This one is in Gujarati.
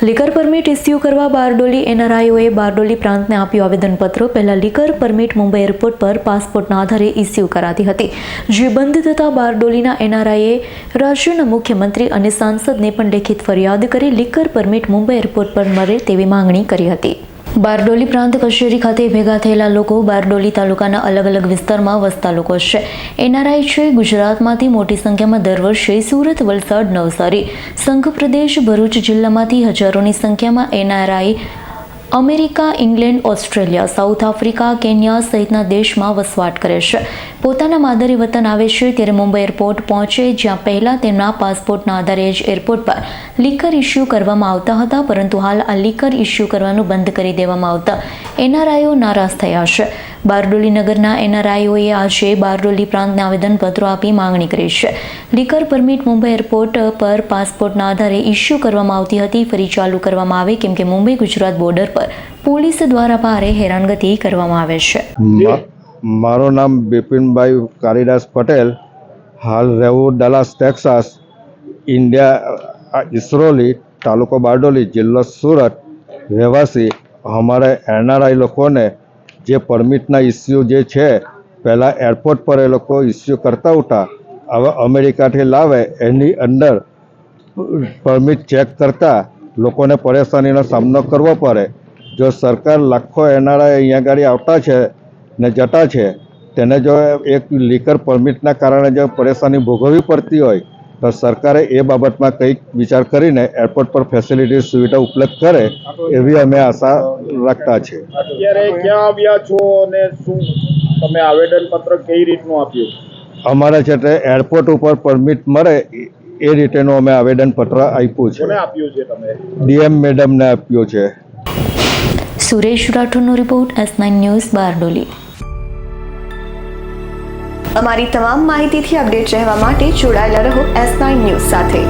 લીકર પરમિટ ઇસ્યુ કરવા બારડોલી એનઆરઆઈઓએ બારડોલી પ્રાંતને આપ્યું આવેદનપત્ર. પહેલા લીકર પરમિટ મુંબઈ એરપોર્ટ પર પાસપોર્ટના આધારે ઇસ્યુ કરાતી હતી, જે બંધ થતાં બારડોલીના એનઆરઆઈએ રાજ્યના મુખ્યમંત્રી અને સાંસદને પણ લેખિત ફરિયાદ કરી લીકર પરમિટ મુંબઈ એરપોર્ટ પર મળે તેવી માંગણી કરી હતી. બારડોલી પ્રાંત કચેરી ખાતે ભેગા થયેલા લોકો બારડોલી તાલુકાના અલગ અલગ વિસ્તારમાં વસતા લોકો છે. એનઆરઆઈ છે. ગુજરાતમાંથી મોટી સંખ્યામાં દર વર્ષે સુરત, વલસાડ, નવસારી, સંઘ પ્રદેશ, ભરૂચ જિલ્લામાંથી હજારોની સંખ્યામાં NRI America, England, Australia, south Africa, Kenya સહિતના દેશમાં વસવાટ કરે છે. પોતાના માદરી વતન આવે છે ત્યારે મુંબઈ એરપોર્ટ પહોંચે, જ્યાં પહેલાં તેમના પાસપોર્ટના આધારે જ એરપોર્ટ પર લીકર ઇસ્યુ કરવામાં આવતા હતા, પરંતુ હાલ આ લીકર ઇસ્યુ કરવાનું બંધ કરી દેવામાં આવતા એનઆરઆઈઓ નારાજ થયા છે. બારડોલી નગરના એનઆરઆઈઓએ આજે બારડોલી પ્રાંતને આવેદનપત્રો આપી માંગણી કરી છે. લીકર પરમિટ મુંબઈ એરપોર્ટ પર પાસપોર્ટના આધારે ઇસ્યુ કરવામાં આવતી હતી, ફરી ચાલુ કરવામાં આવે, કેમ કે મુંબઈ ગુજરાત બોર્ડર પર પોલીસ દ્વારા ભારે હેરાનગતિ કરવામાં આવે છે. મારું નામ બિપિનભાઈ કાલિદાસ પટેલ, હાલ રહેવું ડલાસ ટેક્સાસ, ઇન્ડિયા, ઇસરોલી, તાલુકો બારડોલી, જિલ્લો સુરત, રહેવાસી. અમારે એનઆરઆઈ લોકોને જે પરમિટના ઇસ્યુ જે છે, પહેલાં એરપોર્ટ પર એ લોકો ઇસ્યુ કરતા હતા, હવે અમેરિકાથી લાવે એની અંદર પરમિટ ચેક કરતાં લોકોને પરેશાનીનો સામનો કરવો પડે. જો સરકાર લાખો એનઆરઆઈ અહીંયા આગળ આવતા છે ને જતા છે, તેને જો એક લીકર પરમિટના કારણે જો પરેશાની ભોગવવી પડતી હોય તો સરકારે એ બાબતમાં કંઈક વિચાર કરીને એરપોર્ટ પર ફેસિલિટી સુવિધા ઉપલબ્ધ કરે એવી અમે આશા રાખતા છે. અત્યારે ક્યાં આવ્યા છો અને શું તમે આવેદનપત્ર કઈ રીતનું આપ્યું? અમારે છે તે એરપોર્ટ ઉપર પરમિટ મળે એ રીતેનું અમે આવેદનપત્ર આપ્યું છે. કોને આપ્યું છે તમે? ડીએમ મેડમને આપ્યું છે. સુરેશ રાઠોડનો રિપોર્ટ, S9 ન્યૂઝ, બારડોલી. અમારી તમામ માહિતીથી અપડેટ રહેવા માટે જોડાયેલા રહો S9 ન્યૂઝ સાથે.